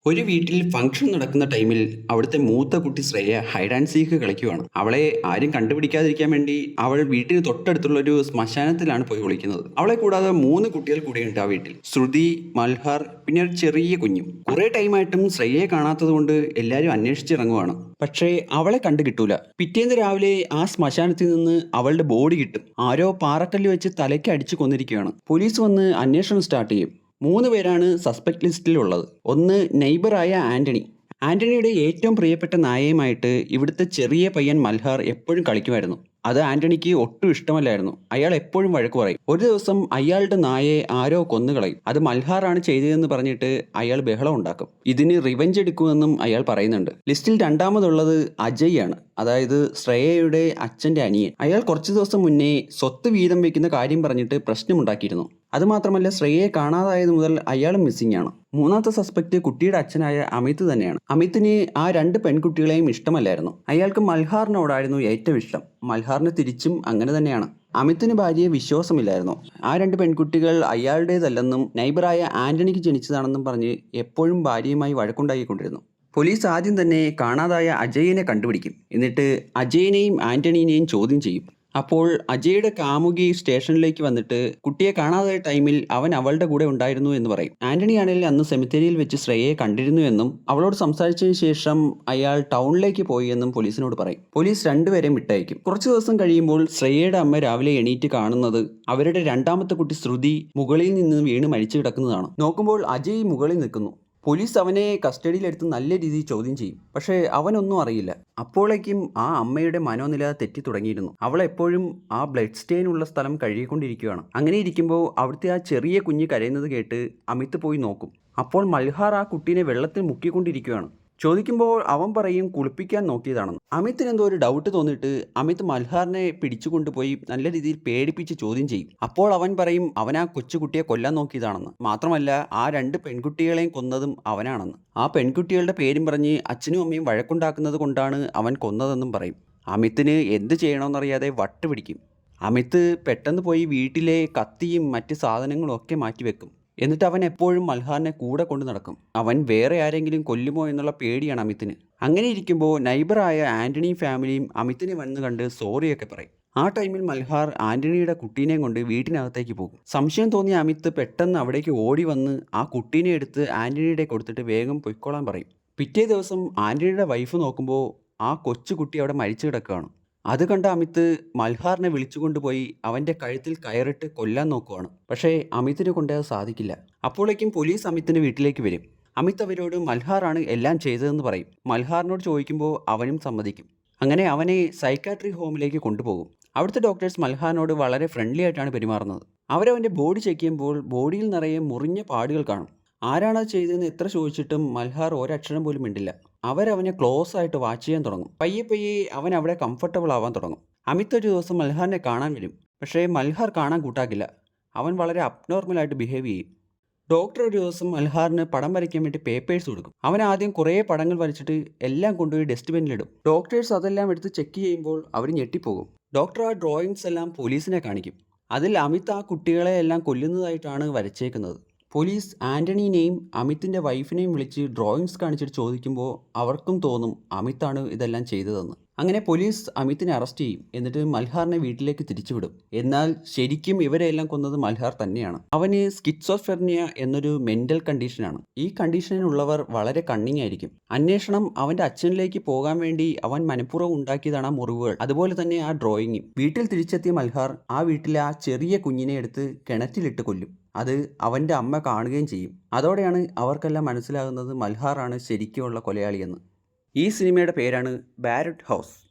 ഒരു വീട്ടിൽ ഫംഗ്ഷൻ നടക്കുന്ന ടൈമിൽ അവിടുത്തെ മൂത്ത കുട്ടി ശ്രേയ ഹൈഡ് ആൻഡ് സീക്ക് കളിക്കുവാണ്. അവളെ ആരും കണ്ടുപിടിക്കാതിരിക്കാൻ വേണ്ടി അവൾ വീട്ടിന് തൊട്ടടുത്തുള്ള ഒരു ശ്മശാനത്തിലാണ് പോയി ഒളിക്കുന്നത്. അവളെ കൂടാതെ 3 കുട്ടികൾ കൂടിയുണ്ട് ആ വീട്ടിൽ. ശ്രുതി, മൽഹാർ, പിന്നെ ഒരു ചെറിയ കുഞ്ഞും. കുറെ ടൈമായിട്ടും ശ്രേയയെ കാണാത്തത് കൊണ്ട് എല്ലാവരും അന്വേഷിച്ചിറങ്ങുവാണ്. പക്ഷേ അവളെ കണ്ടു കിട്ടൂല. പിറ്റേന്ന് രാവിലെ ആ ശ്മശാനത്തിൽ നിന്ന് അവളുടെ ബോഡി കിട്ടും. ആരോ പാറക്കല്ല് വെച്ച് തലയ്ക്ക് അടിച്ചു കൊന്നിരിക്കുകയാണ്. പോലീസ് വന്ന് അന്വേഷണം സ്റ്റാർട്ട് ചെയ്യും. 3 പേരാണ് സസ്പെക്ട് ലിസ്റ്റിലുള്ളത്. ഒന്ന് നെയ്ബറായ ആന്റണി. ആന്റണിയുടെ ഏറ്റവും പ്രിയപ്പെട്ട നായയുമായിട്ട് ഇവിടുത്തെ ചെറിയ പയ്യൻ മൽഹാർ എപ്പോഴും കളിക്കുമായിരുന്നു. അത് ആന്റണിക്ക് ഒട്ടും ഇഷ്ടമല്ലായിരുന്നു. അയാൾ എപ്പോഴും വഴക്ക് പറയും. ഒരു ദിവസം അയാളുടെ നായയെ ആരോ കൊന്നുകളയും. അത് മൽഹാറാണ് ചെയ്തതെന്ന് പറഞ്ഞിട്ട് അയാൾ ബഹളം ഉണ്ടാക്കും. ഇതിന് റിവെഞ്ച് എടുക്കുമെന്നും അയാൾ പറയുന്നുണ്ട്. ലിസ്റ്റിൽ രണ്ടാമതുള്ളത് അജയ് ആണ്. അതായത് ശ്രേയയുടെ അച്ഛൻ്റെ അനിയൻ. അയാൾ കുറച്ചു ദിവസം മുന്നേ സ്വത്ത് വീതം വെക്കുന്ന കാര്യം പറഞ്ഞിട്ട് പ്രശ്നമുണ്ടാക്കിയിരുന്നു. അതുമാത്രമല്ല, ശ്രേയയെ കാണാതായത് മുതൽ അയാളും മിസ്സിംഗ് ആണ്. മൂന്നാമത്തെ സസ്പെക്ട് കുട്ടിയുടെ അച്ഛനായ അമിത് തന്നെയാണ്. അമിതിന് ആ 2 പെൺകുട്ടികളെയും ഇഷ്ടമല്ലായിരുന്നു. അയാൾക്ക് മൽഹാറിനോടായിരുന്നു ഏറ്റവും ഇഷ്ടം. മൽഹാറിന് തിരിച്ചും അങ്ങനെ തന്നെയാണ്. അമിതിന് ഭാര്യയെ വിശ്വാസമില്ലായിരുന്നു. ആ 2 പെൺകുട്ടികൾ അയാളുടേതല്ലെന്നും നൈബറായ ആന്റണിക്ക് ജനിച്ചതാണെന്നും പറഞ്ഞ് എപ്പോഴും ഭാര്യയുമായി വഴക്കുണ്ടാക്കിക്കൊണ്ടിരുന്നു. പോലീസ് ആദ്യം തന്നെ കാണാതായ അജയിനെ കണ്ടുപിടിക്കും. എന്നിട്ട് അജയിനെയും ആന്റണീനെയും ചോദ്യം ചെയ്യും. അപ്പോൾ അജയുടെ കാമുകി സ്റ്റേഷനിലേക്ക് വന്നിട്ട് കുട്ടിയെ കാണാതായ ടൈമിൽ അവൻ അവളുടെ കൂടെ ഉണ്ടായിരുന്നു എന്ന് പറയും. ആന്റണി ആണെങ്കിൽ അന്ന് സെമിത്തേരിയിൽ വെച്ച് ശ്രേയയെ കണ്ടിരുന്നു എന്നും അവളോട് സംസാരിച്ചതിന് ശേഷം അയാൾ ടൗണിലേക്ക് പോയി എന്നും പോലീസിനോട് പറയും. പോലീസ് 2 പേരെയും വിട്ടയക്കും. കുറച്ചു ദിവസം കഴിയുമ്പോൾ ശ്രേയയുടെ അമ്മ രാവിലെ എണീറ്റ് കാണുന്നത് അവരുടെ രണ്ടാമത്തെ കുട്ടി ശ്രുതി മുകളിൽ നിന്ന് വീണ് മരിച്ചു കിടക്കുന്നതാണ്. നോക്കുമ്പോൾ അജയ് മുകളിൽ നിൽക്കുന്നു. പോലീസ് അവനെ കസ്റ്റഡിയിലെടുത്ത് നല്ല രീതിയിൽ ചോദ്യം ചെയ്യും. പക്ഷേ അവനൊന്നും അറിയില്ല. അപ്പോഴേക്കും ആ അമ്മയുടെ മനോനില തെറ്റി തുടങ്ങിയിരുന്നു. അവൾ എപ്പോഴും ആ ബ്ലഡ് സ്റ്റെയിൻ ഉള്ള സ്ഥലം കഴുകിക്കൊണ്ടിരിക്കുകയാണ്. അങ്ങനെ ഇരിക്കുമ്പോൾ അവിടുത്തെ ആ ചെറിയ കുഞ്ഞ് കരയുന്നത് കേട്ട് അമിത് പോയി നോക്കും. അപ്പോൾ മൽഹാർ ആ കുട്ടീനെ വെള്ളത്തിൽ മുക്കിക്കൊണ്ടിരിക്കുകയാണ്. ചോദിക്കുമ്പോൾ അവൻ പറയും കുളിപ്പിക്കാൻ നോക്കിയതാണെന്ന്. അമിത്തിന് എന്തോ ഒരു ഡൗട്ട് തോന്നിയിട്ട് അമിത് മൽഹാറിനെ പിടിച്ചുകൊണ്ടുപോയി നല്ല രീതിയിൽ പേടിപ്പിച്ച് ചോദ്യം ചെയ്യും. അപ്പോൾ അവൻ പറയും അവൻ ആ കൊച്ചുകുട്ടിയെ കൊല്ലാൻ നോക്കിയതാണെന്ന്. മാത്രമല്ല ആ 2 പെൺകുട്ടികളെയും കൊന്നതും അവനാണെന്ന്. ആ പെൺകുട്ടികളുടെ പേരും പറഞ്ഞ് അച്ഛനും അമ്മയും വഴക്കുണ്ടാക്കുന്നത് കൊണ്ടാണ് അവൻ കൊന്നതെന്നും പറയും. അമിത്തിന് എന്ത് ചെയ്യണമെന്നറിയാതെ വട്ടുപിടിക്കും. അമിത് പെട്ടെന്ന് പോയി വീട്ടിലെ കത്തിയും മറ്റ് സാധനങ്ങളും ഒക്കെ മാറ്റിവെക്കും. എന്നിട്ട് അവൻ എപ്പോഴും മൽഹാറിനെ കൂടെ കൊണ്ട് നടക്കും. അവൻ വേറെ ആരെങ്കിലും കൊല്ലുമോ എന്നുള്ള പേടിയാണ് അമിത്തിന്. അങ്ങനെ ഇരിക്കുമ്പോൾ നൈബറായ ആന്റണിയും ഫാമിലിയും അമിത്തിനെ വന്ന് കണ്ട് സോറിയൊക്കെ പറയും. ആ ടൈമിൽ മൽഹാർ ആന്റണിയുടെ കുട്ടീനെയും കൊണ്ട് വീട്ടിനകത്തേക്ക് പോകും. സംശയം തോന്നിയ അമിത് പെട്ടെന്ന് അവിടേക്ക് ഓടി വന്ന് ആ കുട്ടീനെ എടുത്ത് ആന്റണിയുടെ കൊടുത്തിട്ട് വേഗം പൊയ്ക്കോളാൻ പറയും. പിറ്റേ ദിവസം ആന്റണിയുടെ വൈഫ് നോക്കുമ്പോൾ ആ കൊച്ചു കുട്ടി അവിടെ മരിച്ചു കിടക്കുകയാണ്. അത് കണ്ട അമിത് മൽഹാറിനെ വിളിച്ചുകൊണ്ടുപോയി അവൻ്റെ കഴുത്തിൽ കയറിട്ട് കൊല്ലാൻ നോക്കുവാണ്. പക്ഷേ അമിതിനെ കൊണ്ട് അത് സാധിക്കില്ല. അപ്പോഴേക്കും പോലീസ് അമിതിൻ്റെ വീട്ടിലേക്ക് വരും. അമിത് അവരോട് മൽഹാറാണ് എല്ലാം ചെയ്തതെന്ന് പറയും. മൽഹാറിനോട് ചോദിക്കുമ്പോൾ അവനും സമ്മതിക്കും. അങ്ങനെ അവനെ സൈക്കാട്രി ഹോമിലേക്ക് കൊണ്ടുപോകും. അവിടുത്തെ ഡോക്ടേഴ്സ് മൽഹാറിനോട് വളരെ ഫ്രണ്ട്ലി ആയിട്ടാണ് പെരുമാറുന്നത്. അവരവൻ്റെ ബോഡി ചെക്ക് ചെയ്യുമ്പോൾ ബോഡിയിൽ നിറയെ മുറിഞ്ഞ പാടുകൾ കാണും. ആരാണത് ചെയ്തതെന്ന് എത്ര ചോദിച്ചിട്ടും മൽഹാർ ഒരക്ഷരം പോലും മിണ്ടില്ല. അവരവനെ ക്ലോസ് ആയിട്ട് വാച്ച് ചെയ്യാൻ തുടങ്ങും. പയ്യെ പയ്യെ അവൻ അവിടെ കംഫർട്ടബിൾ ആവാൻ തുടങ്ങും. അമിത് ഒരു ദിവസം മൽഹാറിനെ കാണാൻ വരും. പക്ഷേ മൽഹാർ കാണാൻ കൂട്ടാക്കില്ല. അവൻ വളരെ അബ്നോർമലായിട്ട് ബിഹേവ് ചെയ്യും. ഡോക്ടർ ഒരു ദിവസം മൽഹാറിന് പടം വരയ്ക്കാൻ വേണ്ടി പേപ്പേഴ്സ് കൊടുക്കും. അവൻ ആദ്യം കുറേ പടങ്ങൾ വരച്ചിട്ട് എല്ലാം കൊണ്ടുപോയി ഡസ്റ്റ്ബിന്നിലിടും. ഡോക്ടേഴ്സ് അതെല്ലാം എടുത്ത് ചെക്ക് ചെയ്യുമ്പോൾ അവർ ഞെട്ടിപ്പോകും. ഡോക്ടർ ആ ഡ്രോയിങ്സ് എല്ലാം പോലീസിനെ കാണിക്കും. അതിൽ അമിത് ആ കുട്ടികളെ എല്ലാം കൊല്ലുന്നതായിട്ടാണ് വരച്ചേക്കുന്നത്. പോലീസ് ആന്റണീനെയും അമിതിൻ്റെ വൈഫിനെയും വിളിച്ച് ഡ്രോയിങ്സ് കാണിച്ചിട്ട് ചോദിക്കുമ്പോൾ അവർക്കും തോന്നും അമിതാണ് ഇതെല്ലാം ചെയ്തതെന്ന്. അങ്ങനെ പോലീസ് അമിതിനെ അറസ്റ്റ് ചെയ്യും. എന്നിട്ട് മൽഹാറിനെ വീട്ടിലേക്ക് തിരിച്ചുവിടും. എന്നാൽ ശരിക്കും ഇവരെല്ലാം കൊന്നത് മൽഹാർ തന്നെയാണ്. അവന് സ്കിറ്റ്സോഫ്രെനിയ എന്നൊരു മെന്റൽ കണ്ടീഷനാണ്. ഈ കണ്ടീഷനിലുള്ളവർ വളരെ കണ്ണിങ് ആയിരിക്കും. അന്വേഷണം അവൻ്റെ അച്ഛനിലേക്ക് പോകാൻ വേണ്ടി അവൻ മനഃപൂർവ്വം ഉണ്ടാക്കിയതാണ് ആ മുറിവുകൾ, അതുപോലെ തന്നെ ആ ഡ്രോയിങ്ങും. വീട്ടിൽ തിരിച്ചെത്തിയ മൽഹാർ ആ വീട്ടിലെ ആ ചെറിയ കുഞ്ഞിനെ എടുത്ത് കിണറ്റിലിട്ട് കൊല്ലും. അത് അവൻ്റെ അമ്മ കാണുകയും ചെയ്യും. അതോടെയാണ് അവർക്കെല്ലാം മനസ്സിലാകുന്നത് മൽഹാറാണ് ശരിക്കുമുള്ള കൊലയാളിയെന്ന്. ഈ സിനിമയുടെ പേരാണ് ബാരറ്റ് ഹൗസ്.